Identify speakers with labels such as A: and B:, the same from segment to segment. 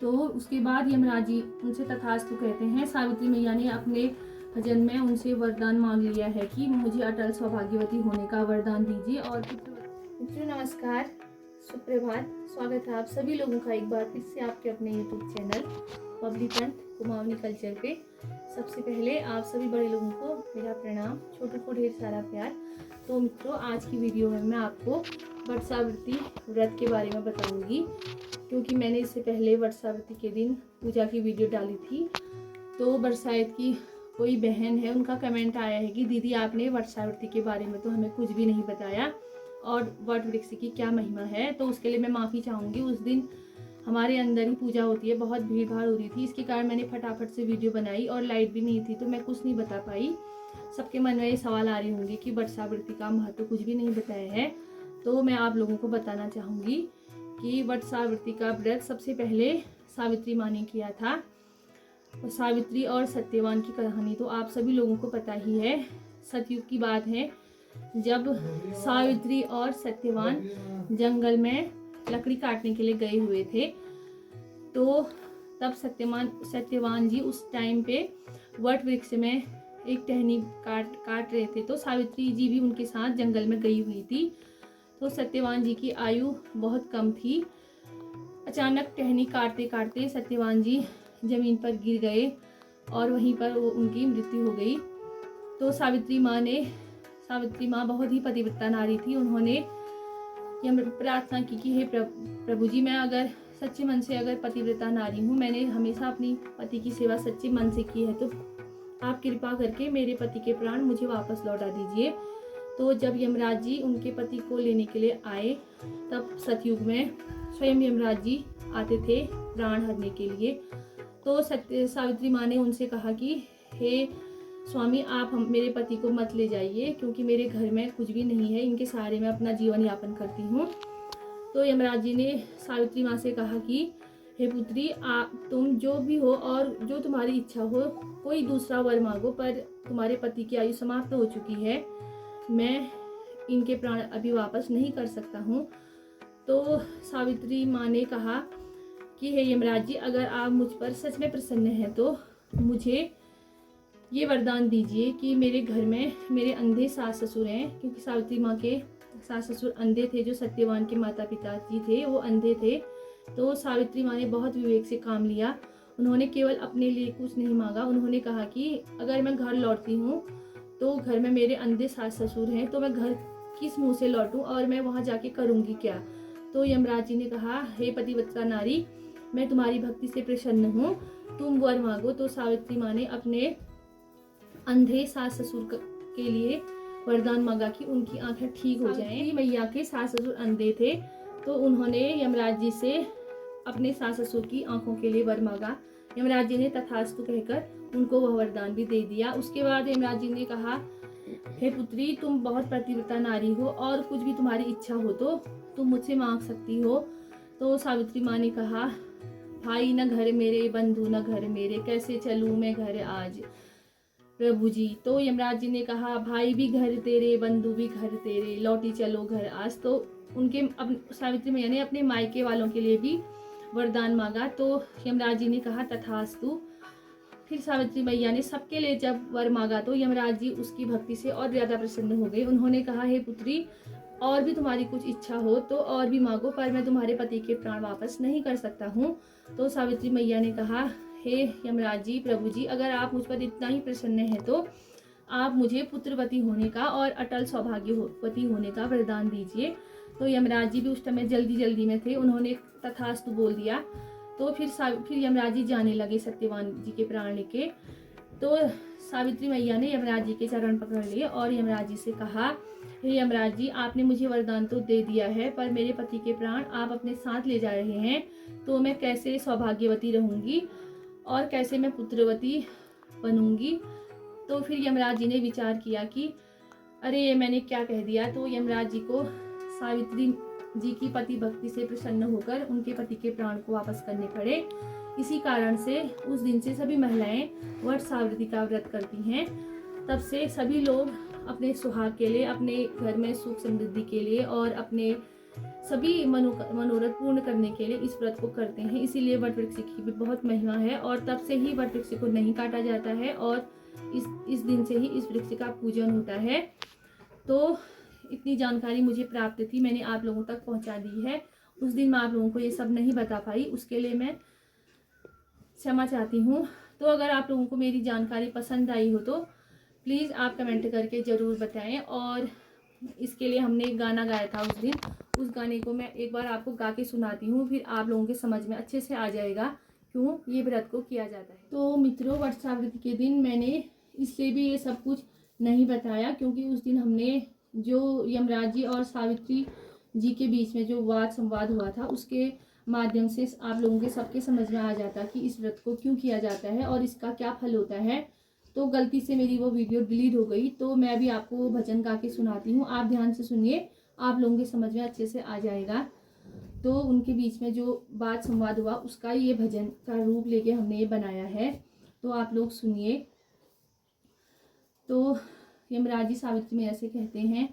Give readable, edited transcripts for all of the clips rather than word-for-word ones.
A: तो उसके बाद यमराज जी उनसे तथास्तु कहते हैं। सावित्री मैया ने अपने भजन में उनसे वरदान मांग लिया है कि मुझे अटल सौभाग्यवती होने का वरदान दीजिए। और मित्रों नमस्कार, सुप्रभात, स्वागत है आप सभी लोगों का एक बार फिर से आपके अपने YouTube channel Babli Pant Kumaoni culture पे। सबसे पहले आप सभी बड़े लोगों को मेरा प्रणाम, छोटों को ढेर सारा प्यार। तो मित्रों, आज की वीडियो में मैं आपको वटसावित्री व्रत के बारे में बताऊंगी, क्योंकि मैंने इससे पहले वटसावित्री के दिन पूजा की वीडियो डाली थी। तो बरसात की कोई बहन है, उनका कमेंट आया है कि दीदी आपने वटसावित्री के बारे में तो हमें कुछ भी नहीं बताया और वट वृक्ष की क्या महिमा है। तो उसके लिए मैं माफ़ी चाहूँगी। उस दिन हमारे अंदर ही पूजा होती है, बहुत भीड़ भाड़ हो रही थी, इसके कारण मैंने फटाफट से वीडियो बनाई और लाइट भी नहीं थी, तो मैं कुछ नहीं बता पाई। सबके मन में ये सवाल आ रहे होंगे कि वटसावित्री का महत्व कुछ भी नहीं बताया है। तो मैं आप लोगों को बताना चाहूँगी कि वटसावित्री का व्रत सबसे पहले सावित्री माँ ने किया था। सावित्री और सत्यवान की कहानी तो आप सभी लोगों को पता ही है। सतयुग की बात है, जब सावित्री और सत्यवान जंगल में लकड़ी काटने के लिए गए हुए थे। तो तब सत्यवान जी उस टाइम पे वट वृक्ष में एक टहनी काट रहे थे। तो सावित्री जी भी उनके साथ जंगल में गई हुई थी। तो सत्यवान जी की आयु बहुत कम थी। अचानक टहनी काटते काटते सत्यवान जी जमीन पर गिर गए और वहीं पर उनकी मृत्यु हो गई। तो सावित्री माँ बहुत ही पतिव्रता नारी थी। उन्होंने यह प्रार्थना की कि हे प्रभु जी, मैं अगर सच्चे मन से अगर पतिव्रता नारी हूँ, मैंने हमेशा अपनी पति की सेवा सच्चे मन से की है, तो आप कृपा करके मेरे पति के प्राण मुझे वापस लौटा दीजिए। तो जब यमराज जी उनके पति को लेने के लिए आए, तब सतयुग में स्वयं यमराज जी आते थे प्राण हरने के लिए। तो सावित्री माँ ने उनसे कहा कि हे स्वामी, आप मेरे पति को मत ले जाइए, क्योंकि मेरे घर में कुछ भी नहीं है, इनके सहारे मैं अपना जीवन यापन करती हूँ। तो यमराज जी ने सावित्री माँ से कहा कि हे पुत्री, आप तुम जो भी हो और जो तुम्हारी इच्छा हो, कोई दूसरा वर मांगो, पर तुम्हारे पति की आयु समाप्त हो चुकी है, मैं इनके प्राण अभी वापस नहीं कर सकता हूँ। तो सावित्री माँ ने कहा कि हे यमराज जी, अगर आप मुझ पर सच में प्रसन्न हैं तो मुझे ये वरदान दीजिए कि मेरे घर में मेरे अंधे सास ससुर हैं, क्योंकि सावित्री माँ के सास ससुर अंधे थे। जो सत्यवान के माता पिता जी थे वो अंधे थे। तो सावित्री माँ ने बहुत विवेक से काम लिया। उन्होंने केवल अपने लिए कुछ नहीं मांगा। उन्होंने कहा कि अगर मैं घर लौटती हूँ तो घर में मेरे अंधे सास ससुर हैं, तो मैं घर किस मुँह से लौटूँ और मैं वहाँ जाके करूँगी क्या। तो यमराज जी ने कहा, हे पतिव्रता नारी, मैं तुम्हारी भक्ति से प्रसन्न हूँ, तुम वर मांगो। तो सावित्री माँ ने अपने अंधे सास ससुर के लिए वरदान मांगा कि उनकी आंखें ठीक हो जाएं। मैया के सास ससुर अंधे थे, तो उन्होंने यमराज जी से अपने सास ससुर की आंखों के लिए वर मांगा। यमराज जी ने तथास्तु कहकर उनको वह वरदान भी दे दिया। उसके बाद यमराज जी ने कहा, हे पुत्री, तुम बहुत पतिव्रता नारी हो और कुछ भी तुम्हारी इच्छा हो तो तुम मुझसे मांग सकती हो। तो सावित्री माँ ने कहा, भाई न घर मेरे, बंधु न घर मेरे, कैसे चलूँ मैं घर आज प्रभु जी। तो यमराज जी ने कहा, भाई भी घर तेरे, बंधु भी घर तेरे, लौटी चलो घर आज। तो उनके सावित्री मैया ने अपने मायके वालों के लिए भी वरदान मांगा। तो यमराज जी ने कहा तथास्तु। फिर सावित्री मैया ने सबके लिए जब वर मांगा तो यमराज जी उसकी भक्ति से और ज़्यादा प्रसन्न हो गए। उन्होंने कहा, हे पुत्री, और भी तुम्हारी कुछ इच्छा हो तो और भी मांगो, पर मैं तुम्हारे पति के प्राण वापस नहीं कर सकता हूँ। तो सावित्री मैया ने कहा, हे यमराज जी, प्रभु जी, अगर आप मुझ पर इतना ही प्रसन्न हैं तो आप मुझे पुत्रवती होने का और अटल सौभाग्यवती होने का वरदान दीजिए। तो यमराज जी भी उस समय जल्दी में थे, उन्होंने तथास्तु बोल दिया। तो फिर यमराज जी जाने लगे सत्यवान जी के प्राण लेके। तो सावित्री मैया ने यमराज जी के चरण पकड़ लिए और यमराज जी से कहा, हे यमराज जी, आपने मुझे वरदान तो दे दिया है, पर मेरे पति के प्राण आप अपने साथ ले जा रहे हैं, तो मैं कैसे सौभाग्यवती रहूंगी और कैसे मैं पुत्रवती बनूंगी। तो फिर यमराज जी ने विचार किया कि अरे ये मैंने क्या कह दिया। तो यमराज जी को सावित्री जी की पति भक्ति से प्रसन्न होकर उनके पति के प्राण को वापस करने पड़े। इसी कारण से उस दिन से सभी महिलाएं वटसावित्री का व्रत करती हैं। तब से सभी लोग अपने सुहाग के लिए, अपने घर में सुख समृद्धि के लिए और अपने सभी मनोरथ पूर्ण करने के लिए इस व्रत को करते हैं। इसीलिए वट वृक्ष की भी बहुत महिमा है और तब से ही वट वृक्ष को नहीं काटा जाता है और इस दिन से ही इस वृक्ष का पूजन होता है। तो इतनी जानकारी मुझे प्राप्त थी, मैंने आप लोगों तक पहुंचा दी है। उस दिन मैं आप लोगों को ये सब नहीं बता पाई, उसके लिए मैं क्षमा चाहती हूँ। तो अगर आप लोगों को मेरी जानकारी पसंद आई हो तो प्लीज़ आप कमेंट करके ज़रूर बताएं। और इसके लिए हमने एक गाना गाया था उस दिन, उस गाने को मैं एक बार आपको गा के सुनाती हूँ, फिर आप लोगों के समझ में अच्छे से आ जाएगा क्यों ये व्रत को किया जाता है। तो मित्रों, वट सावित्री के दिन मैंने इससे भी ये सब कुछ नहीं बताया, क्योंकि उस दिन हमने जो यमराज जी और सावित्री जी के बीच में जो वाद संवाद हुआ था उसके माध्यम से आप लोगों के सबके समझ में आ जाता कि इस व्रत को क्यों किया जाता है और इसका क्या फल होता है। तो गलती से मेरी वो वीडियो डिलीट हो गई, तो मैं भी आपको भजन गा के सुनाती हूँ, आप ध्यान से सुनिए, आप लोगों के समझ में अच्छे से आ जाएगा। तो उनके बीच में जो बात संवाद हुआ उसका ये भजन का रूप लेके हमने ये बनाया है, तो आप लोग सुनिए। तो यमराज जी सावित्री में ऐसे कहते हैं,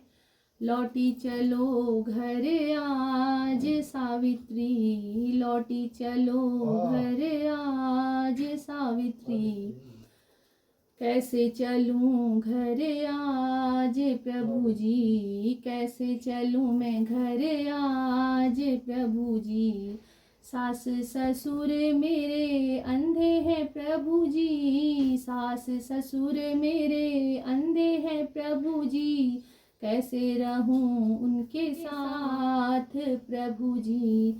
A: लौटी चलो घर आज सावित्री, लौटी चलो घर आज सावित्री, कैसे चलूं घर आज प्रभु जी, कैसे चलूं मैं घर आज प्रभु जी, सास ससुर मेरे अंधे हैं प्रभु जी, सास ससुर मेरे अंधे हैं प्रभु जी, कैसे रहूं उनके साथ प्रभु जी,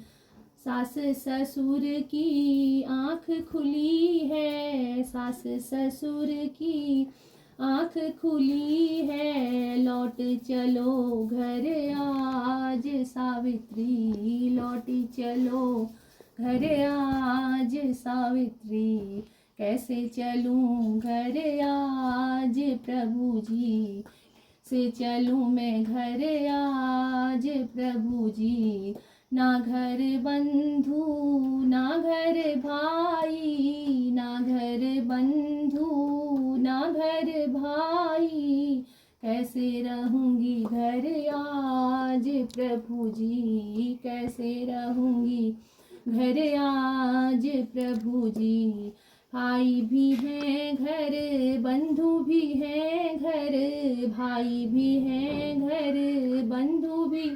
A: सास ससुर की आँख खुली है, सास ससुर की आँख खुली है, लौट चलो घर आज सावित्री, लौटी चलो घर आज सावित्री, कैसे चलूं घर आज प्रभु जी, से चलूं मैं घर आज प्रभु जी, ना घर बंधु ना घर भाई, ना घर बंधु ना घर भाई, कैसे रहूंगी घर आज प्रभु जी, कैसे रहूंगी घर आज प्रभु जी, भाई भी हैं घर बंधु भी हैं घर, भाई भी हैं घर बंधु भी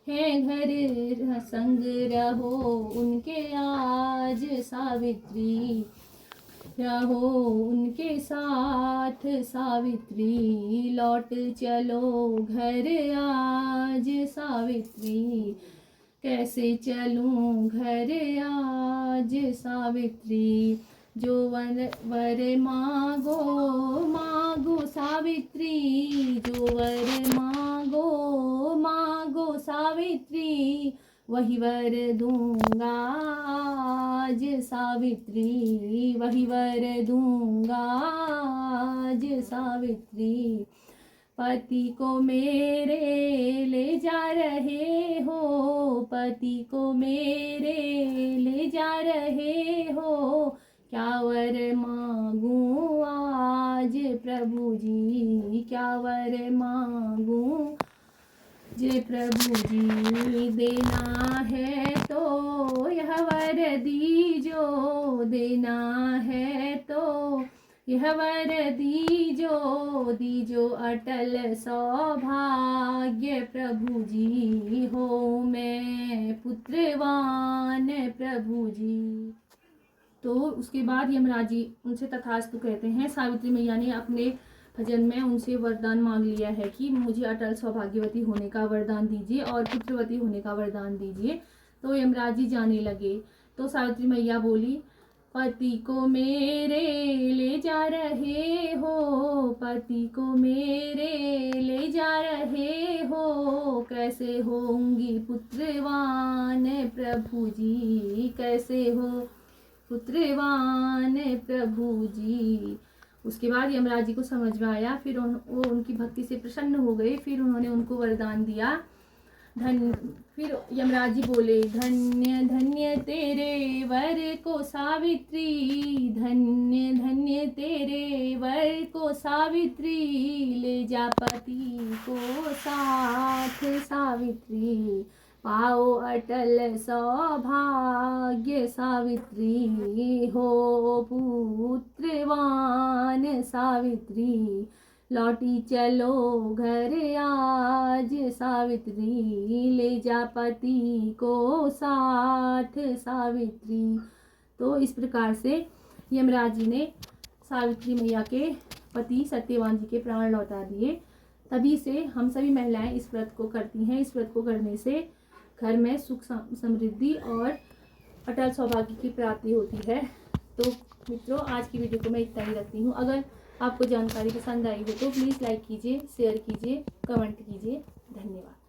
A: है घर, संग रहो उनके आज सावित्री, रहो उनके साथ सावित्री, लौट चलो घर आज सावित्री, कैसे चलूं घर आज सावित्री, जो वर मांगो मांगो सावित्री, जो वर मांगो मांगो सावित्री, वही वर दूंगा आज सावित्री, वही वर दूंगा आज सावित्री, पति को मेरे ले जा रहे हो, पति को मेरे ले जा रहे हो, क्या वर मांगूं आज प्रभु जी, क्या वर मांगूं जे प्रभु जी, देना है तो यह वर दीजो, देना है तो यह वर दीजो, दीजो अटल सौभाग्य प्रभु जी, हो मैं पुत्रवान प्रभु जी। तो उसके बाद यमराज जी उनसे तथास्तु कहते हैं, सावित्री मैया ने अपने भजन में उनसे वरदान मांग लिया है कि मुझे अटल सौभाग्यवती होने का वरदान दीजिए और पुत्रवती होने का वरदान दीजिए। तो यमराज जी जाने लगे, तो सावित्री मैया बोली, पति को मेरे ले जा रहे हो, पति को मेरे ले जा रहे हो, कैसे होंगी पुत्रवान प्रभु जी, कैसे हो पुत्रवान प्रभु जी। उसके बाद यमराज जी को समझ में आया, फिर वो उनकी भक्ति से प्रसन्न हो गए, फिर उन्होंने उनको वरदान दिया। फिर यमराज जी बोले, धन्य धन्य तेरे वर को सावित्री, धन्य धन्य तेरे वर को सावित्री, ले जा पति को साथ सावित्री, पाओ अटल सौभाग्य सावित्री हो पुत्रवान सावित्री, लौटी चलो घर आज सावित्री, ले जा पति को साथ सावित्री। तो इस प्रकार से यमराज जी ने सावित्री मैया के पति सत्यवान जी के प्राण लौटा दिए। तभी से हम सभी महिलाएं इस व्रत को करती हैं। इस व्रत को करने से घर में सुख समृद्धि और अटल सौभाग्य की प्राप्ति होती है। तो मित्रों, आज की वीडियो को मैं इतना ही रखती हूँ। अगर आपको जानकारी पसंद आई हो तो प्लीज़ लाइक कीजिए, शेयर कीजिए, कमेंट कीजिए। धन्यवाद।